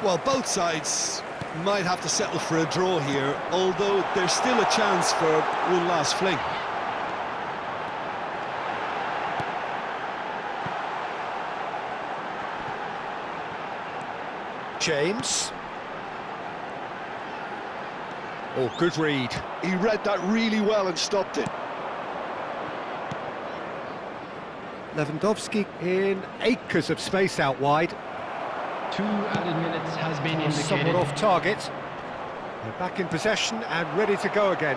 Well, both sides might have to settle for a draw here, although there's still a chance for one last fling. James. Oh, good read. He read that really well and stopped it. Lewandowski in acres of space out wide. 2 added minutes has been indicated. Somewhat off target. They're back in possession and ready to go again.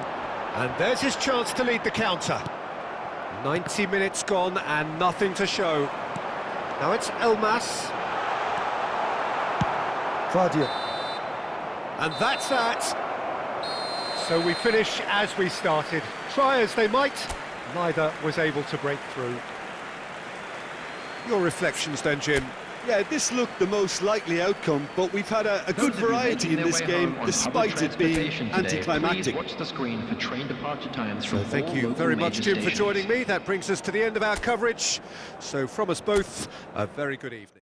And there's his chance to lead the counter. 90 minutes gone and nothing to show. Now it's Elmas. Claudia. And that's that. So we finish as we started. Try as they might, neither was able to break through. Your reflections then, Jim? Yeah, this looked the most likely outcome, but we've had a good variety in this game, despite it being anticlimactic. Watch the screen for train departure times So thank you very much, Jim, for joining me. That brings us to the end of our coverage. So from us both, a very good evening.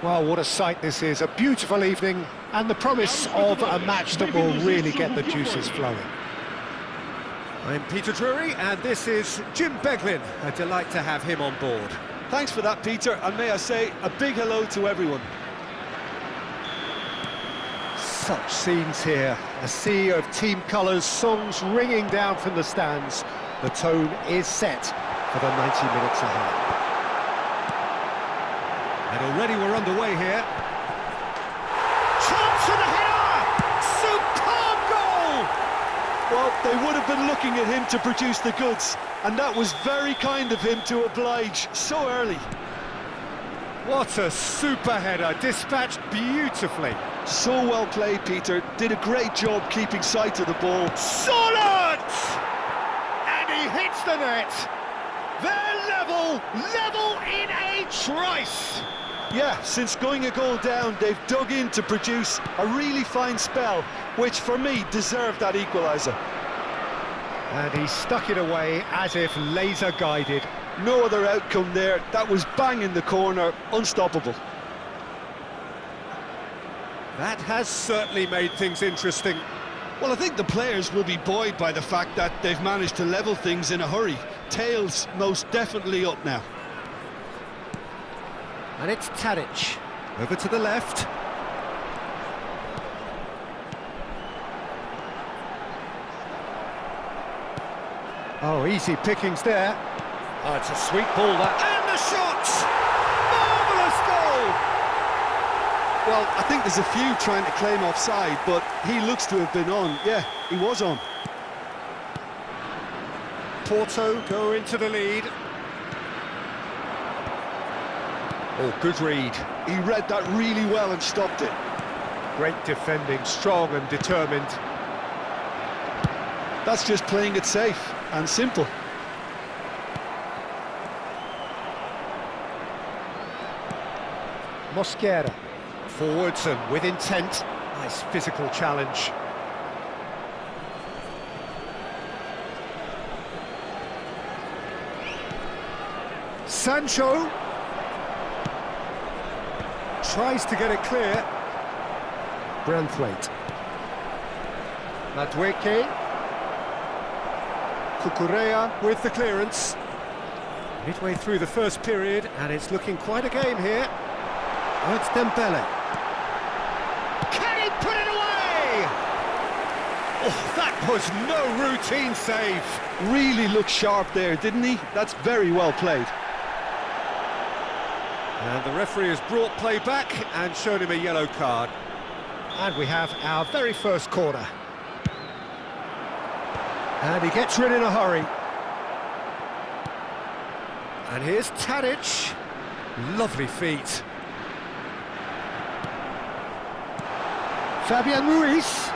Well, what a sight this is, a beautiful evening and the promise of a match that will really get the juices flowing. I'm Peter Drury and this is Jim Beglin. A delight to have him on board. Thanks for that, Peter, and may I say a big hello to everyone. Such scenes here, a sea of team colours, songs ringing down from the stands. The tone is set for the 90 minutes ahead. And already we're underway here. Chance for the header! Superb goal! Well, they would have been looking at him to produce the goods, and that was very kind of him to oblige so early. What a super header, dispatched beautifully. So well played, Peter. Did a great job keeping sight of the ball. Solid! And he hits the net. They're level in a trice. Yeah, since going a goal down, they've dug in to produce a really fine spell, which for me deserved that equaliser. And he stuck it away as if laser guided. No other outcome there. That was bang in the corner, unstoppable. That has certainly made things interesting. Well, I think the players will be buoyed by the fact that they've managed to level things in a hurry. Tails most definitely up now. And it's Tadic, over to the left. Oh, easy pickings there. Oh, it's a sweet ball that. And the shot! Marvellous goal! Well, I think there's a few trying to claim offside, but he looks to have been on. Yeah, he was on. Porto go into the lead. Oh, good read. He read that really well and stopped it. Great defending, strong and determined. That's just playing it safe and simple. Mosquera. Forwards and with intent. Nice physical challenge. Sancho tries to get it clear. Branthwaite. Madueke. Cucurella with the clearance. Midway through the first period, and it's looking quite a game here. Oh, it's Dembele. Can he put it away? Oh, that was no routine save. Really looked sharp there, didn't he? That's very well played. And the referee has brought play back and shown him a yellow card. And we have our very first corner. And he gets rid in a hurry. And here's Tadic. Lovely feet. Fabian Ruiz.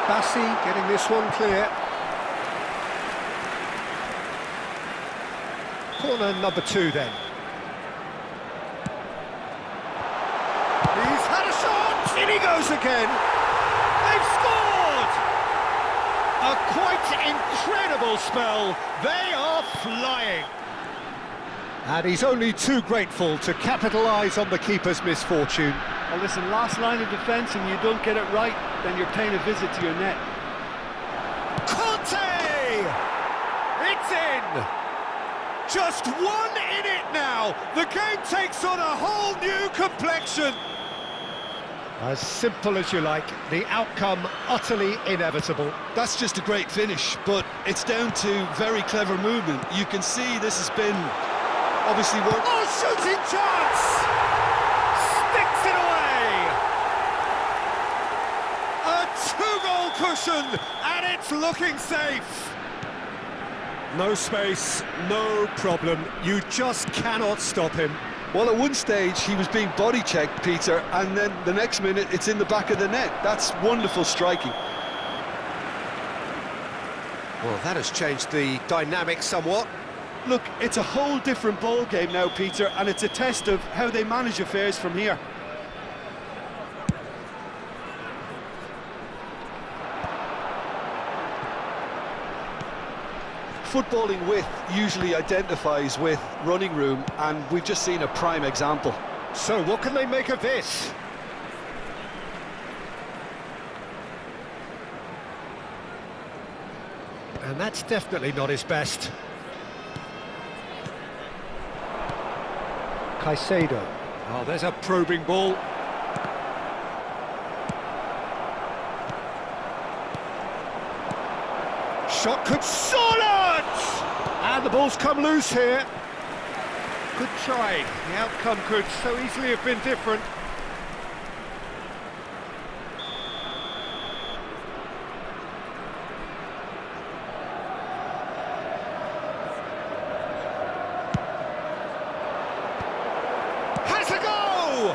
Bassi getting this one clear. Corner number 2 then. He's had a shot! In he goes again! They've scored! A quite incredible spell. They are flying. And he's only too grateful to capitalise on the keeper's misfortune. Well, listen, last line of defence and you don't get it right, then you're paying a visit to your net. Conte! It's in! Just one in it now! The game takes on a whole new complexion! As simple as you like, the outcome utterly inevitable. That's just a great finish, but it's down to very clever movement. You can see this has been obviously work. Oh, shooting chance! Sticks it away! A 2-goal cushion, and it's looking safe. No space, no problem. You just cannot stop him. Well, at one stage he was being body checked, Peter, and then the next minute it's in the back of the net. That's wonderful striking. Well, that has changed the dynamic somewhat. Look, it's a whole different ball game now, Peter, and it's a test of how they manage affairs from here. Footballing width usually identifies with running room, and we've just seen a prime example. So what can they make of this? And that's definitely not his best. Caicedo. Oh, there's a probing ball. Shot could solid! And the ball's come loose here. Good try. The outcome could so easily have been different. Has a go!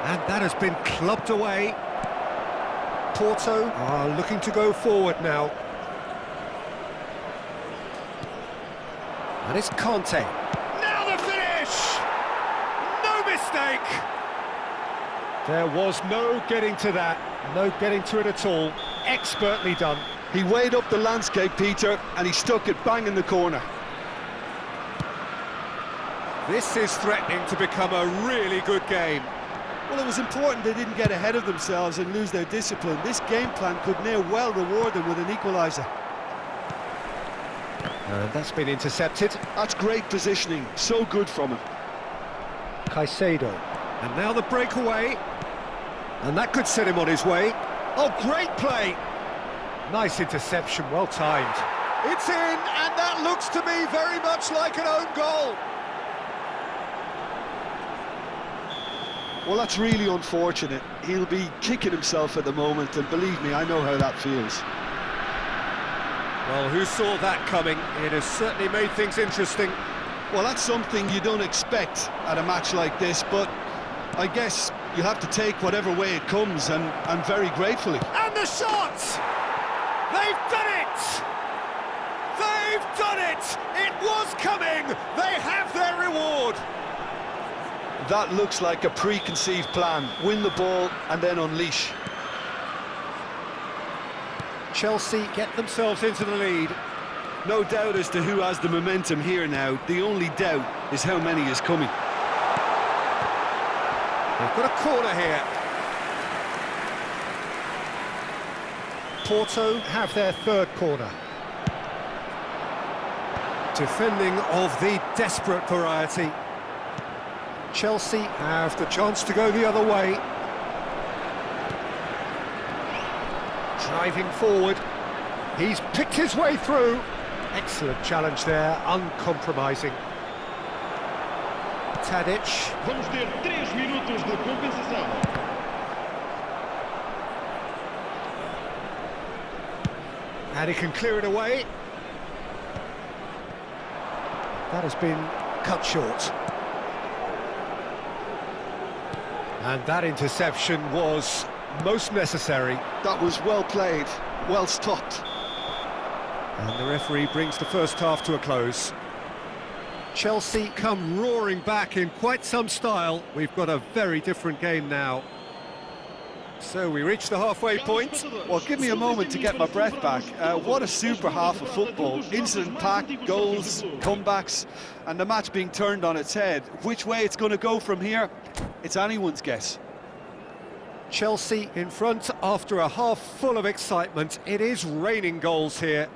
And that has been clubbed away. Porto are looking to go forward now. And it's Conte. Now the finish! No mistake! There was no getting to that. No getting to it at all. Expertly done. He weighed up the landscape, Peter, and he stuck it bang in the corner. This is threatening to become a really good game. Well, it was important they didn't get ahead of themselves and lose their discipline. This game plan could now well reward them with an equaliser. And that's been intercepted. That's great positioning, so good from him. Caicedo. And now the breakaway. And that could set him on his way. Oh, great play! Nice interception, well timed. It's in, and that looks to me very much like an own goal. Well, that's really unfortunate. He'll be kicking himself at the moment, and believe me, I know how that feels. Well, who saw that coming? It has certainly made things interesting. Well, that's something you don't expect at a match like this, but I guess you have to take whatever way it comes, and very gratefully. And the shot! They've done it! They've done it! It was coming! They have their reward! That looks like a preconceived plan. Win the ball and then unleash. Chelsea get themselves into the lead. No doubt as to who has the momentum here now. The only doubt is how many is coming. They've got a corner here. Porto have their third corner. Defending of the desperate variety. Chelsea have the chance to go the other way. Driving forward. He's picked his way through. Excellent challenge there, uncompromising. Tadic. Vamos ter 3 minutos de compensação. And he can clear it away. That has been cut short. And that interception was most necessary. That was well played, well stopped. And the referee brings the first half to a close. Chelsea come roaring back in quite some style. We've got a very different game now. So we reach the halfway point. Well, give me a moment to get my breath back. What a super half of football. Incident-packed, goals, comebacks, and the match being turned on its head. Which way it's going to go from here, it's anyone's guess. Chelsea in front after a half full of excitement. It is raining goals here.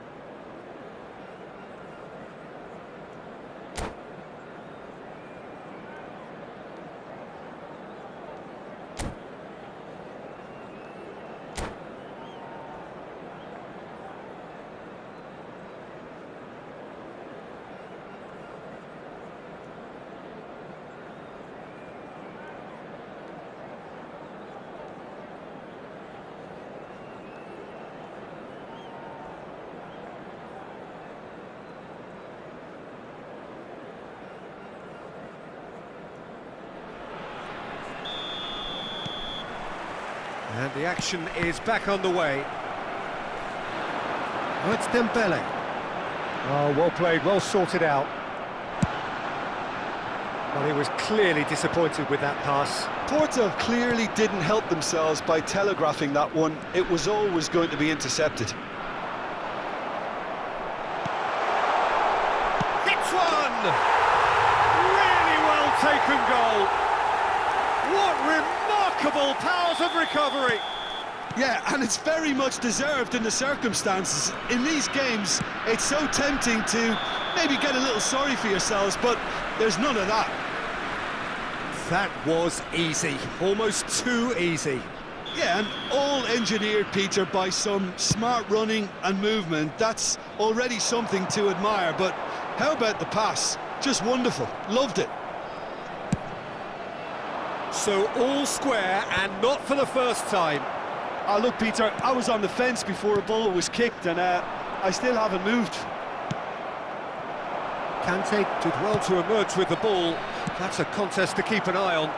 And the action is back on the way. Oh, it's Dembele. Oh, well played, well sorted out. Well, he was clearly disappointed with that pass. Porto clearly didn't help themselves by telegraphing that one. It was always going to be intercepted. Hits one! Really well taken goal. What remarkable powers of recovery! Yeah, and it's very much deserved in the circumstances. In these games, it's so tempting to maybe get a little sorry for yourselves, but there's none of that. That was easy, almost too easy. Yeah, and all engineered, Peter, by some smart running and movement. That's already something to admire, but how about the pass? Just wonderful, loved it. So all square, and not for the first time. Oh, look, Peter, I was on the fence before a ball was kicked, and I still haven't moved. Kante did well to emerge with the ball. That's a contest to keep an eye on.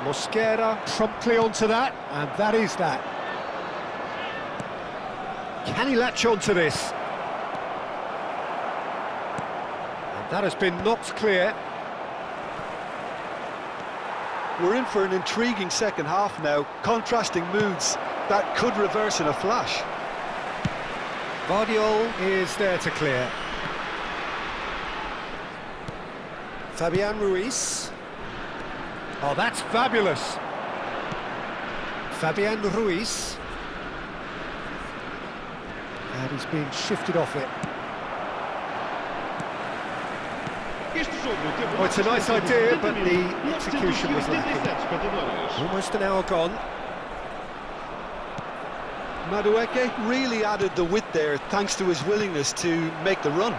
Mosquera promptly onto that, and that is that. Can he latch onto this? And that has been knocked clear. We're in for an intriguing second half now, contrasting moods that could reverse in a flash. Guardiol is there to clear. Fabian Ruiz. Oh, that's fabulous. Fabian Ruiz. And he's being shifted off it. Oh, it's a nice idea, but the execution was lacking. Almost an hour gone. Madueke really added the width there thanks to his willingness to make the run.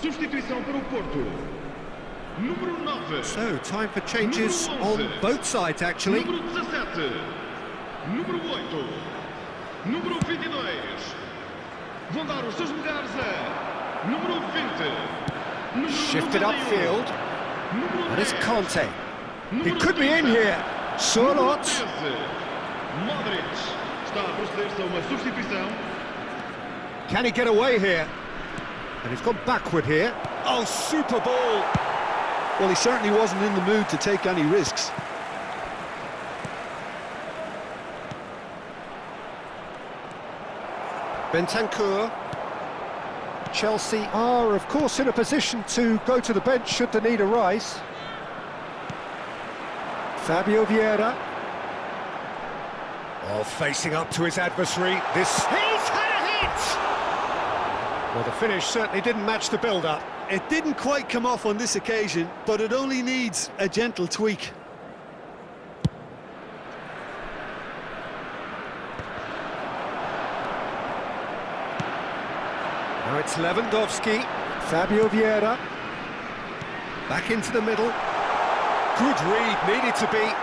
Substituição para o Porto. Número 9. So, time for changes on both sides, actually. Número 17. Número 8. Número 22. Vão dar os seus lugares a número 20. Número Shifted 91. upfield. Número And it's 10. Conte. He Número could be in 30. here. Sure Número not. 13. Modric. Está a proceder-se a uma substituição. Can he get away here? And he's gone backward here. Oh, super ball. Well, he certainly wasn't in the mood to take any risks. Bentancur. Chelsea are, of course, in a position to go to the bench should the need arise. Fabio Vieira. Oh, facing up to his adversary. He's had a hit! Well, the finish certainly didn't match the build-up. It didn't quite come off on this occasion, but it only needs a gentle tweak. Now it's Lewandowski. Fabio Vieira. Back into the middle. Good read, needed to be.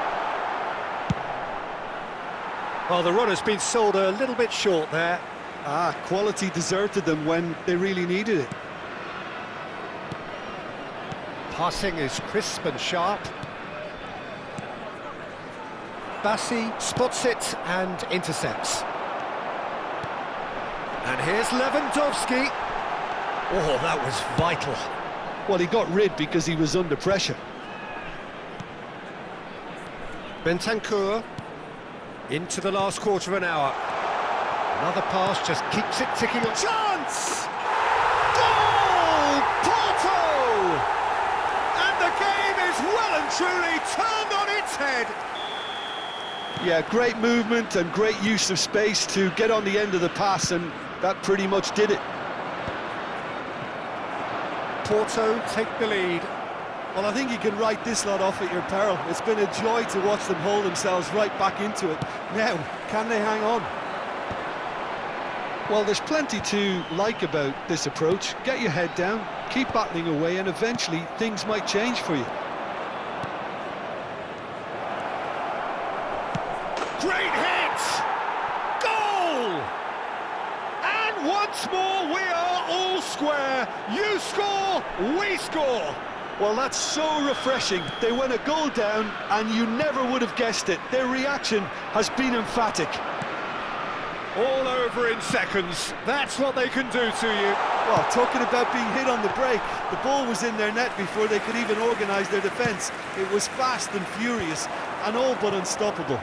Well, the runner's been sold a little bit short there. Ah, quality deserted them when they really needed it. Passing is crisp and sharp. Bassi spots it and intercepts. And here's Lewandowski. Oh, that was vital. Well, he got rid because he was under pressure. Bentancur into the last quarter of an hour. Another pass just keeps it ticking on. Chance! Goal! Porto! And the game is well and truly turned on its head. Yeah, great movement and great use of space to get on the end of the pass, and that pretty much did it. Porto take the lead. Well, I think you can write this lot off at your peril. It's been a joy to watch them hold themselves right back into it. Now, can they hang on? Well, there's plenty to like about this approach. Get your head down, keep battling away, and eventually things might change for you. Great hit! Goal! And once more we are all square. You score, we score. Well, that's so refreshing. They went a goal down, and you never would have guessed it. Their reaction has been emphatic. All over in seconds. That's what they can do to you. Well, talking about being hit on the break, the ball was in their net before they could even organise their defence. It was fast and furious, and all but unstoppable.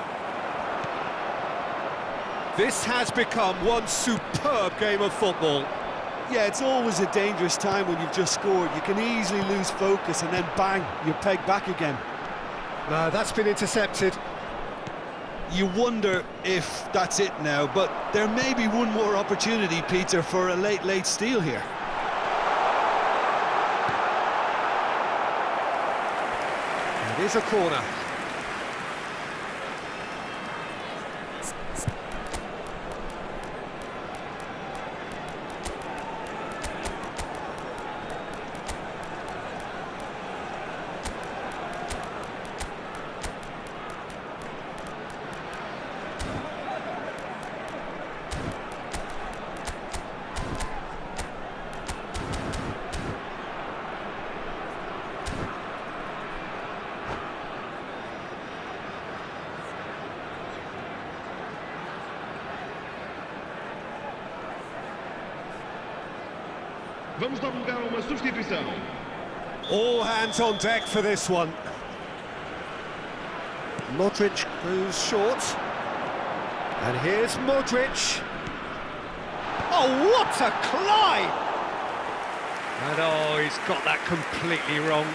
This has become one superb game of football. Yeah, it's always a dangerous time when you've just scored. You can easily lose focus and then bang, you're pegged back again. No, that's been intercepted. You wonder if that's it now, but there may be one more opportunity, Peter, for a late steal here. It is a corner. Vamos dar lugar a uma substituição. All hands on deck for this one. Modric goes short. And here's Modric. Oh, what a climb! And oh, he's got that completely wrong.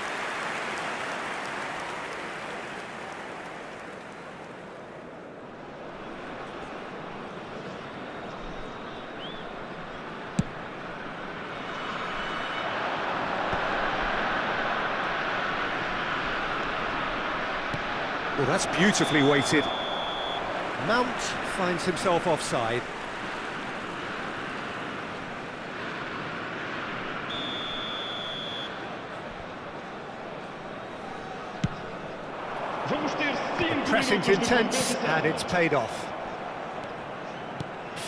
Well, that's beautifully weighted. Mount finds himself offside. Vamos ter 5 Pressing's minutos de intense, compensação. and it's paid off.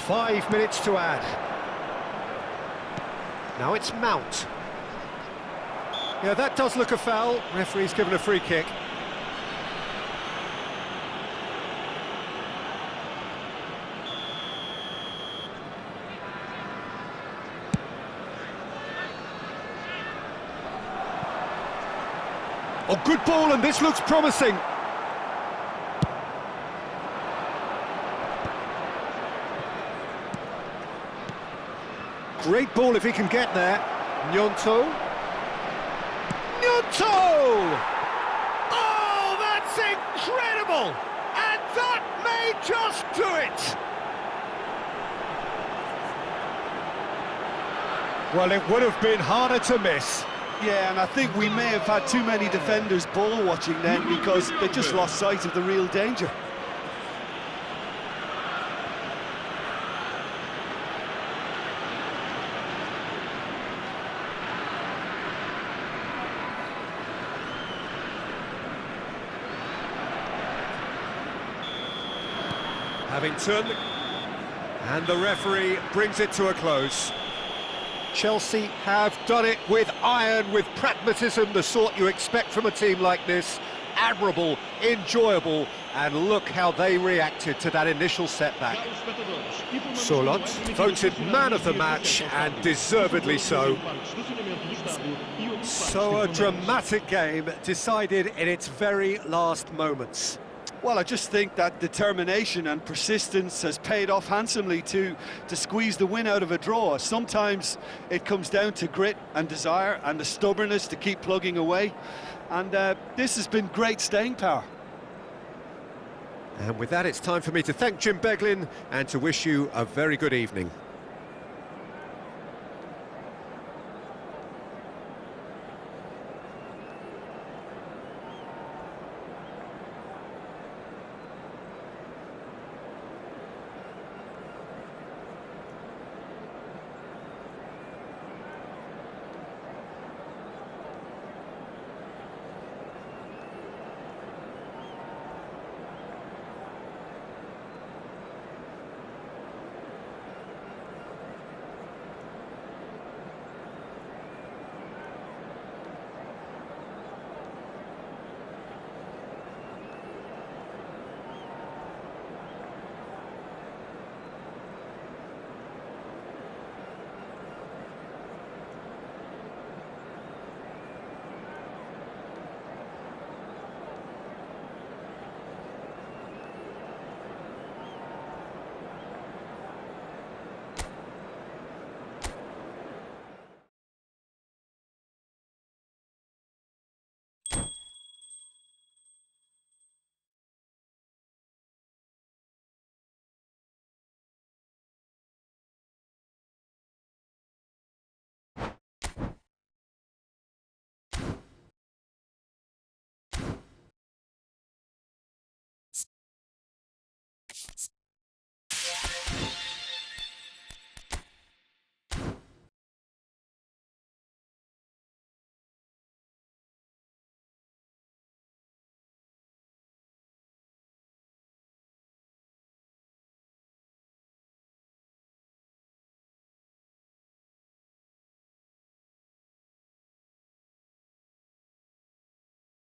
5 minutes to add. Now it's Mount. Yeah, that does look a foul. Referee's given a free kick. Oh, good ball, and this looks promising. Great ball if he can get there. Gnonto. Gnonto! Oh, that's incredible! And that may just do it! Well, it would have been harder to miss. Yeah, and I think we may have had too many defenders ball watching then because they just lost sight of the real danger. Having turned and the referee brings it to a close. Chelsea have done it with iron, with pragmatism, the sort you expect from a team like this. Admirable, enjoyable, and look how they reacted to that initial setback. Solot voted man of the match, and deservedly so. So a dramatic game decided in its very last moments. Well, I just think that determination and persistence has paid off handsomely to squeeze the win out of a draw. Sometimes it comes down to grit and desire and the stubbornness to keep plugging away. And this has been great staying power. And with that, it's time for me to thank Jim Beglin and to wish you a very good evening.